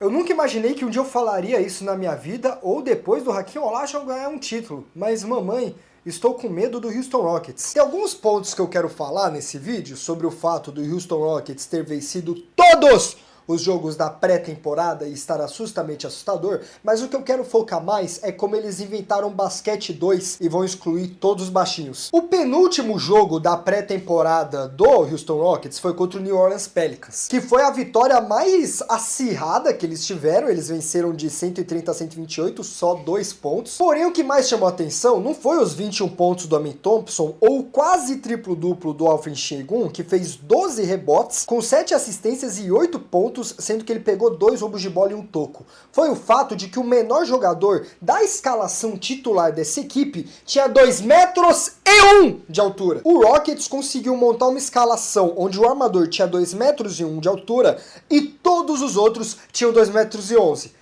Eu nunca imaginei que um dia eu falaria isso na minha vida ou depois do Hakeem Olajuwon ganhar um título. Mas mamãe, estou com medo do Houston Rockets. Tem alguns pontos que eu quero falar nesse vídeo sobre o fato do Houston Rockets ter vencido todos os jogos da pré-temporada e estar assustamente assustador, mas o que eu quero focar mais é como eles inventaram basquete 2 e vão excluir todos os baixinhos. O penúltimo jogo da pré-temporada do Houston Rockets foi contra o New Orleans Pelicans, que foi a vitória mais acirrada que eles tiveram. Eles venceram de 130 a 128, só 2 pontos. Porém, o que mais chamou a atenção não foi os 21 pontos do Amen Thompson ou quase triplo-duplo do Alfred Sengun, que fez 12 rebotes, com 7 assistências e 8 pontos, sendo que ele pegou 2 roubos de bola e um toco. Foi o fato de que o menor jogador da escalação titular dessa equipe tinha 2 metros e 1 de altura. O Rockets conseguiu montar uma escalação onde o armador tinha 2 metros e 1 de altura e todos os outros tinham 2 metros e 11.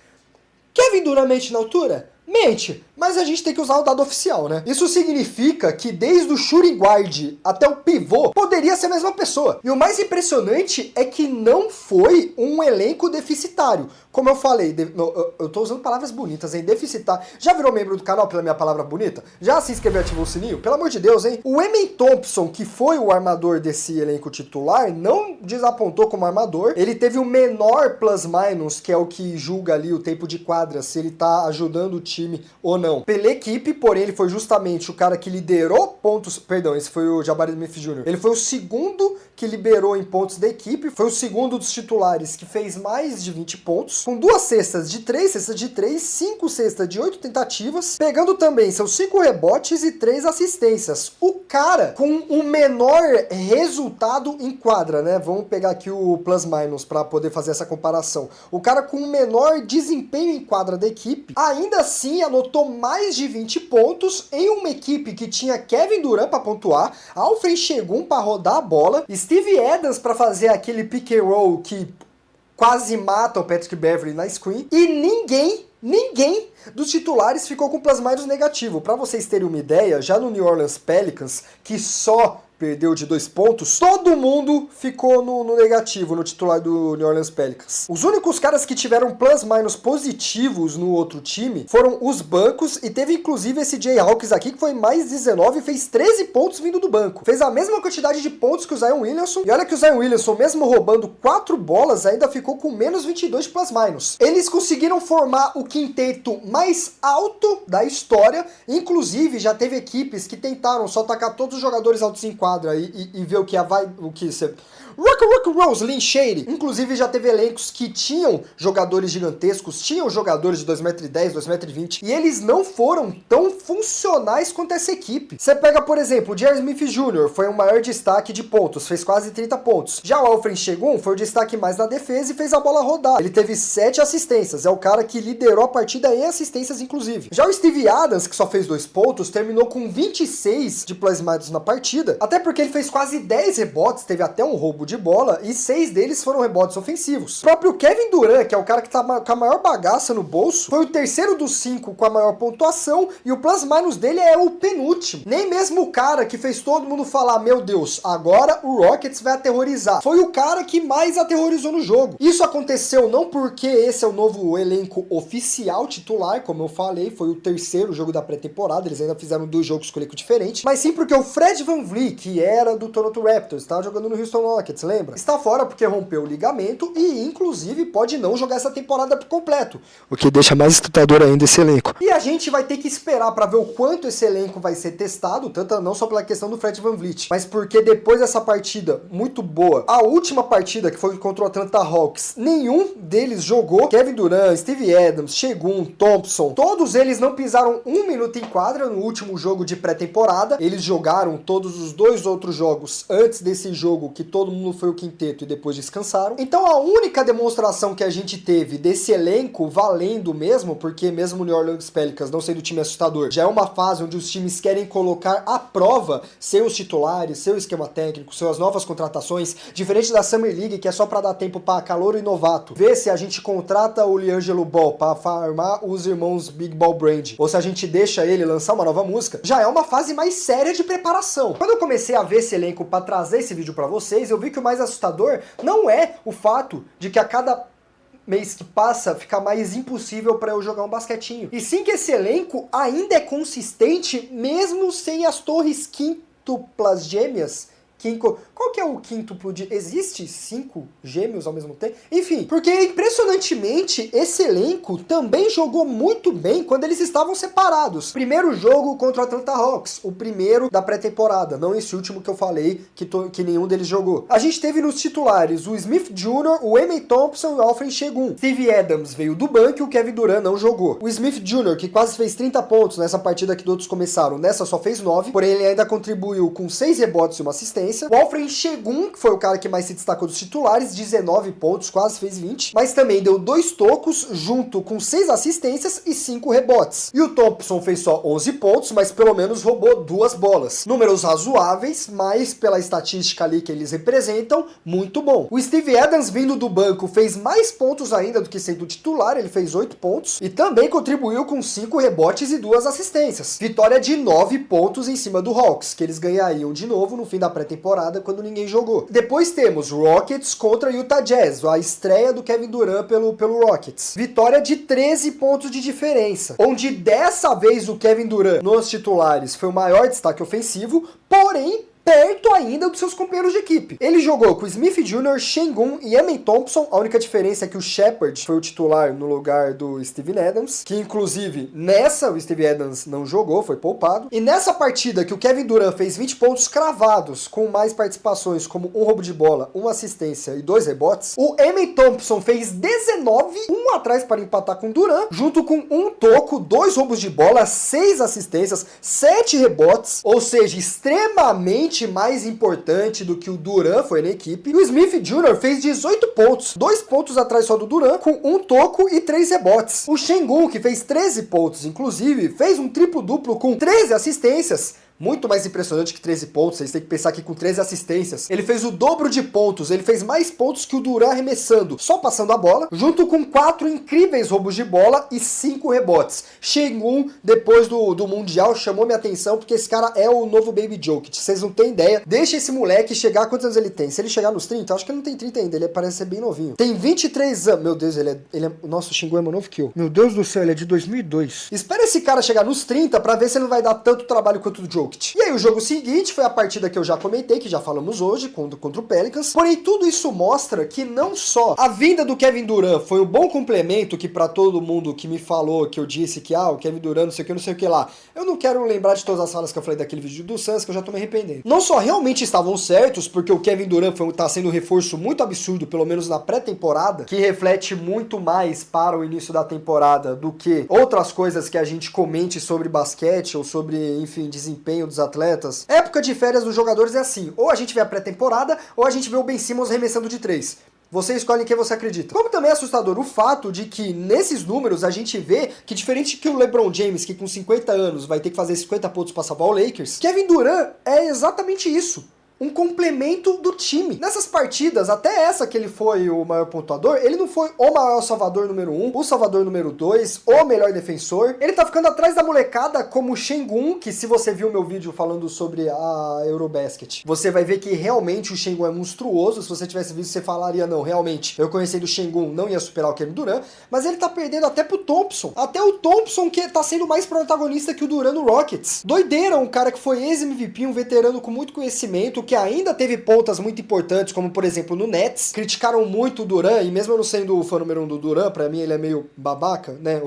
Kevin Durant mente na altura? Mente, mas a gente tem que usar o dado oficial, né? Isso significa que desde o shooting guard até o pivô poderia ser a mesma pessoa. E o mais impressionante é que não foi um elenco deficitário. Como eu falei, eu tô usando palavras bonitas, hein? Deficitário. Já virou membro do canal pela minha palavra bonita? Já se inscreveu e ativou o sininho? Pelo amor de Deus, hein? O Amen Thompson, que foi o armador desse elenco titular, não desapontou como armador. Ele teve o menor plus-minus, que é o que julga ali o tempo de quadra, se ele tá ajudando o time ou não. Pela equipe, porém, ele foi justamente o cara que liderou pontos... Perdão, esse foi o Jabari Smith Jr. Ele foi o segundo que liberou em pontos da equipe, foi o segundo dos titulares que fez mais de 20 pontos, com 2 cestas de 3, 5 cestas de 8 tentativas, pegando também seus 5 rebotes e 3 assistências. O cara com o menor resultado em quadra, né? Vamos pegar aqui o plus-minus para poder fazer essa comparação. O cara com o menor desempenho em quadra da equipe, ainda assim anotou mais de 20 pontos em uma equipe que tinha Kevin Durant para pontuar, Alfred Sengun para rodar a bola, Steve Adams para fazer aquele pick and roll que quase mata o Patrick Beverley na screen, e ninguém dos titulares ficou com plus-minus negativo. Para vocês terem uma ideia, já no New Orleans Pelicans, que só perdeu de 2 pontos, todo mundo ficou no negativo, no titular do New Orleans Pelicans. Os únicos caras que tiveram plus-minus positivos no outro time foram os bancos, e teve inclusive esse Jay Hawkins aqui, que foi mais 19 e fez 13 pontos vindo do banco. Fez a mesma quantidade de pontos que o Zion Williamson, e olha que o Zion Williamson, mesmo roubando 4 bolas, ainda ficou com menos 22 de plus-minus. Eles conseguiram formar o quinteto mais alto da história, inclusive já teve equipes que tentaram só tacar todos os jogadores altos em quadra e ver o que você... Rock Rose, Lynn Shady. Inclusive já teve elencos que tinham jogadores gigantescos, tinham jogadores de 2,10 m, 2,20 m, e eles não foram tão funcionais quanto essa equipe. Você pega, por exemplo, o J.R. Smith Jr., foi o maior destaque de pontos, fez quase 30 pontos. Já o Alfred Sengun foi o destaque mais na defesa e fez a bola rodar. Ele teve 7 assistências, é o cara que liderou a partida em assistências, inclusive. Já o Steve Adams, que só fez 2 pontos, terminou com 26 de plus-minus na partida, até porque ele fez quase 10 rebotes, teve até um roubo de bola, e 6 deles foram rebotes ofensivos. O próprio Kevin Durant, que é o cara que tá com a maior bagaça no bolso, foi o terceiro dos 5 com a maior pontuação, e o plus-minus dele é o penúltimo. Nem mesmo o cara que fez todo mundo falar, meu Deus, agora o Rockets vai aterrorizar, foi o cara que mais aterrorizou no jogo. Isso aconteceu não porque esse é o novo elenco oficial titular, como eu falei, foi o terceiro jogo da pré-temporada, eles ainda fizeram 2 jogos com elenco diferente, mas sim porque o Fred VanVleet, que era do Toronto Raptors, estava jogando no Houston Rockets, lembra? Está fora porque rompeu o ligamento e, inclusive, pode não jogar essa temporada por completo. O que deixa mais assustador ainda esse elenco. E a gente vai ter que esperar para ver o quanto esse elenco vai ser testado, tanto não só pela questão do Fred VanVleet, mas porque depois dessa partida muito boa, a última partida que foi contra o Atlanta Hawks, nenhum deles jogou. Kevin Durant, Steve Adams, Sengun, Thompson, todos eles não pisaram 1 minuto em quadra no último jogo de pré-temporada. Eles jogaram todos os 2 outros jogos antes desse jogo, que todo mundo foi o quinteto e depois descansaram. Então a única demonstração que a gente teve desse elenco valendo mesmo, porque mesmo o New Orleans Pelicans não sendo time assustador, já é uma fase onde os times querem colocar à prova seus titulares, seu esquema técnico, suas novas contratações, diferente da Summer League, que é só para dar tempo para calouro e novato. Ver se a gente contrata o LiAngelo Ball para farmar os irmãos Big Ball Brand, ou se a gente deixa ele lançar uma nova música, já é uma fase mais séria de preparação. Quando eu comecei a ver esse elenco para trazer esse vídeo para vocês, eu vi que o mais assustador não é o fato de que a cada mês que passa fica mais impossível para eu jogar um basquetinho. E sim que esse elenco ainda é consistente, mesmo sem as torres quíntuplas gêmeas. Qual que é o quíntuplo de... Existe 5 gêmeos ao mesmo tempo? Enfim, porque impressionantemente esse elenco também jogou muito bem quando eles estavam separados. Primeiro jogo contra o Atlanta Hawks, o primeiro da pré-temporada, não esse último que eu falei que nenhum deles jogou. A gente teve nos titulares o Smith Jr., o Amen Thompson e o Alfred Sengun. Steve Adams veio do banco e o Kevin Durant não jogou. O Smith Jr., que quase fez 30 pontos nessa partida que todos começaram, nessa só fez 9, porém ele ainda contribuiu com 6 rebotes e uma assistência. O Alfred Sengun, que foi o cara que mais se destacou dos titulares, 19 pontos, quase fez 20, mas também deu 2 tocos, junto com 6 assistências e 5 rebotes. E o Thompson fez só 11 pontos, mas pelo menos roubou 2 bolas. Números razoáveis, mas pela estatística ali que eles representam, muito bom. O Steve Adams, vindo do banco, fez mais pontos ainda do que sendo titular, ele fez 8 pontos, e também contribuiu com 5 rebotes e 2 assistências. Vitória de 9 pontos em cima do Hawks, que eles ganhariam de novo no fim da pré-temporada, quando ninguém jogou. Depois temos Rockets contra Utah Jazz, a estreia do Kevin Durant pelo Rockets. Vitória de 13 pontos de diferença, onde dessa vez o Kevin Durant nos titulares foi o maior destaque ofensivo, porém perto ainda dos seus companheiros de equipe. Ele jogou com Smith Jr., Sengun e Amen Thompson. A única diferença é que o Shepard foi o titular no lugar do Steven Adams, que inclusive nessa o Steven Adams não jogou, foi poupado. E nessa partida que o Kevin Durant fez 20 pontos cravados, com mais participações como um roubo de bola, uma assistência e 2 rebotes, o Amen Thompson fez 19, um atrás para empatar com o Durant, junto com um toco, 2 roubos de bola, 6 assistências, 7 rebotes, ou seja, extremamente mais importante do que o Durant foi na equipe. E o Smith Jr. fez 18 pontos, 2 pontos atrás só do Durant, com um toco e 3 rebotes. O Sengun, que fez 13 pontos, inclusive, fez um triplo-duplo com 13 assistências. Muito mais impressionante que 13 pontos, vocês têm que pensar que com 13 assistências, ele fez o dobro de pontos, ele fez mais pontos que o Durant arremessando, só passando a bola, junto com 4 incríveis roubos de bola e 5 rebotes. Sengun, depois do Mundial, chamou minha atenção, porque esse cara é o novo Baby Jokic, vocês não têm ideia. Deixa esse moleque chegar, quantos anos ele tem? Se ele chegar nos 30, acho que ele não tem 30 ainda, ele parece ser bem novinho. Tem 23 anos, meu Deus, ele é nossa, o Sengun é mais novo que eu. Meu Deus do céu, ele é de 2002. Espera esse cara chegar nos 30 pra ver se ele não vai dar tanto trabalho quanto o Jokic. E aí o jogo seguinte foi a partida que eu já comentei, que já falamos hoje, contra o Pelicans. Porém, tudo isso mostra que não só a vinda do Kevin Durant foi um bom complemento, que pra todo mundo que me falou, que eu disse que o Kevin Durant não sei o que lá, eu não quero lembrar de todas as falas que eu falei daquele vídeo do Suns, que eu já tô me arrependendo. Não só realmente estavam certos, porque o Kevin Durant tá sendo um reforço muito absurdo, pelo menos na pré-temporada, que reflete muito mais para o início da temporada do que outras coisas que a gente comente sobre basquete ou sobre, enfim, desempenho dos atletas. Época de férias dos jogadores é assim, ou a gente vê a pré-temporada, ou a gente vê o Ben Simmons arremessando de 3. Você escolhe em quem você acredita. Como também é assustador o fato de que nesses números a gente vê que, diferente que o LeBron James, que com 50 anos vai ter que fazer 50 pontos para salvar o Lakers, Kevin Durant é exatamente isso. Um complemento do time. Nessas partidas, até essa que ele foi o maior pontuador, ele não foi o maior salvador número 1, o salvador número 2, o melhor defensor. Ele tá ficando atrás da molecada como o Sengun, que se você viu meu vídeo falando sobre a Eurobasket, você vai ver que realmente o Sengun é monstruoso. Se você tivesse visto, você falaria, não, realmente, eu conhecendo o Sengun não ia superar o Kevin Durant, mas ele tá perdendo até pro Thompson. Até o Thompson, que tá sendo mais protagonista que o Durant no Rockets. Doideira, um cara que foi ex-MVP, um veterano com muito conhecimento, que ainda teve pontas muito importantes, como por exemplo no Nets, criticaram muito o Durant, e mesmo eu não sendo o fã número 1 do Durant, pra mim ele é meio babaca, né,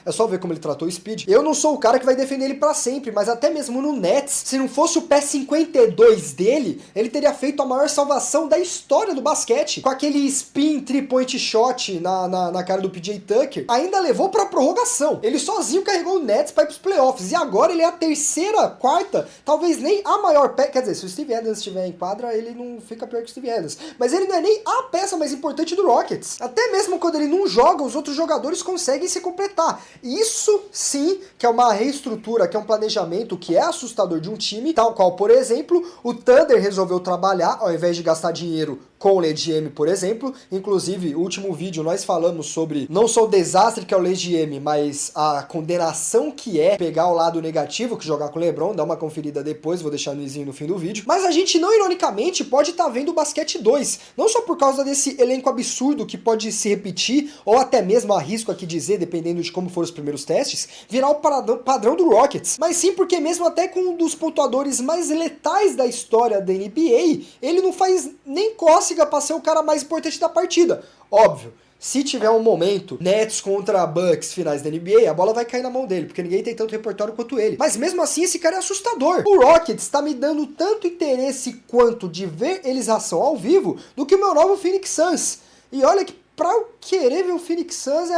é só ver como ele tratou o Speed. Eu não sou o cara que vai defender ele pra sempre, mas até mesmo no Nets, se não fosse o pé 52 dele, ele teria feito a maior salvação da história do basquete, com aquele spin 3-point shot na cara do PJ Tucker, ainda levou pra prorrogação. Ele sozinho carregou o Nets pra ir pros playoffs, e agora ele é a terceira, quarta, talvez nem a maior pé, quer dizer, se o Steve Adams estiver em quadra, ele não fica pior que o Steve Adams. Mas ele não é nem a peça mais importante do Rockets. Até mesmo quando ele não joga, os outros jogadores conseguem se completar. Isso sim que é uma reestrutura, que é um planejamento que é assustador de um time, tal qual, por exemplo, o Thunder resolveu trabalhar, ao invés de gastar dinheiro com o LGM, por exemplo. Inclusive, o último vídeo nós falamos sobre não só o desastre que é o LGM, mas a condenação que é pegar o lado negativo, que jogar com o LeBron. Dá uma conferida depois, vou deixar no izinho no fim do vídeo. Mas a gente não ironicamente pode estar vendo o basquete 2, não só por causa desse elenco absurdo que pode se repetir, ou até mesmo arrisco aqui dizer, dependendo de como foram os primeiros testes, virar o padrão do Rockets, mas sim porque mesmo até com um dos pontuadores mais letais da história da NBA, ele não faz nem cócega pra ser o cara mais importante da partida. Óbvio, se tiver um momento Nets contra Bucks finais da NBA, a bola vai cair na mão dele, porque ninguém tem tanto repertório quanto ele. Mas mesmo assim, esse cara é assustador. O Rockets tá me dando tanto interesse quanto de ver eles ação ao vivo do que o meu novo Phoenix Suns. E olha que pra eu querer ver o Phoenix Suns,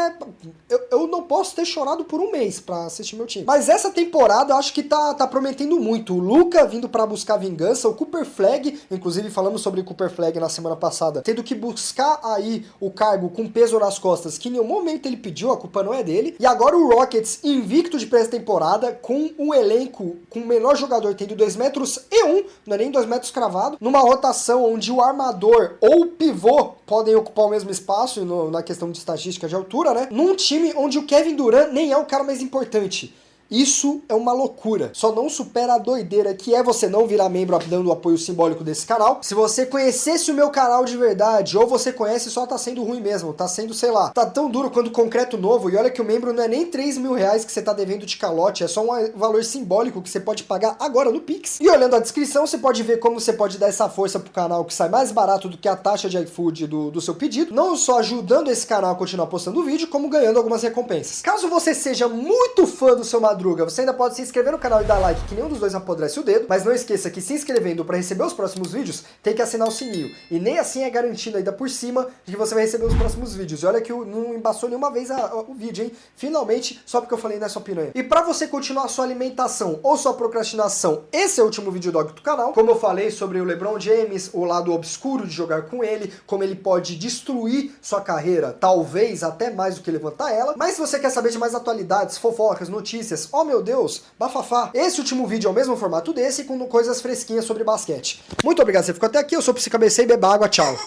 eu não posso ter chorado por um mês pra assistir meu time. Mas essa temporada eu acho que tá prometendo muito. O Luka vindo pra buscar vingança, o Cooper Flag, inclusive falamos sobre o Cooper Flag na semana passada, tendo que buscar aí o cargo com peso nas costas, que em nenhum momento ele pediu, a culpa não é dele. E agora o Rockets invicto de pré-temporada, com um elenco com o menor jogador tendo 2 metros e 1, não é nem 2 metros cravado, numa rotação onde o armador ou o pivô podem ocupar o mesmo espaço na questão de estatística de altura, né? Num time onde o Kevin Durant nem é o cara mais importante. Isso é uma loucura. Só não supera a doideira que é você não virar membro dando o apoio simbólico desse canal. Se você conhecesse o meu canal de verdade, ou você conhece, só tá sendo ruim mesmo. Tá sendo, sei lá, tá tão duro quanto concreto novo. E olha que o membro não é nem 3 mil reais que você tá devendo de calote. É só um valor simbólico que você pode pagar agora no Pix. E olhando a descrição, você pode ver como você pode dar essa força pro canal que sai mais barato do que a taxa de iFood do seu pedido. Não só ajudando esse canal a continuar postando vídeo, como ganhando algumas recompensas. Caso você seja muito fã do seu Madruga, você ainda pode se inscrever no canal e dar like, que nenhum dos dois apodrece o dedo, mas não esqueça que se inscrevendo para receber os próximos vídeos, tem que assinar o sininho. E nem assim é garantido ainda por cima de que você vai receber os próximos vídeos. E olha que não embaçou nenhuma vez o vídeo, hein? Finalmente, só porque eu falei nessa piranha. E para você continuar sua alimentação ou sua procrastinação, esse é o último vídeo do canal. Como eu falei sobre o LeBron James, o lado obscuro de jogar com ele, como ele pode destruir sua carreira, talvez até mais do que levantar ela. Mas se você quer saber de mais atualidades, fofocas, notícias, oh meu Deus, bafafá. Esse último vídeo é o mesmo formato desse, com coisas fresquinhas sobre basquete. Muito obrigado por você ficou até aqui, eu sou o Psi Cabeceira e beba água, tchau.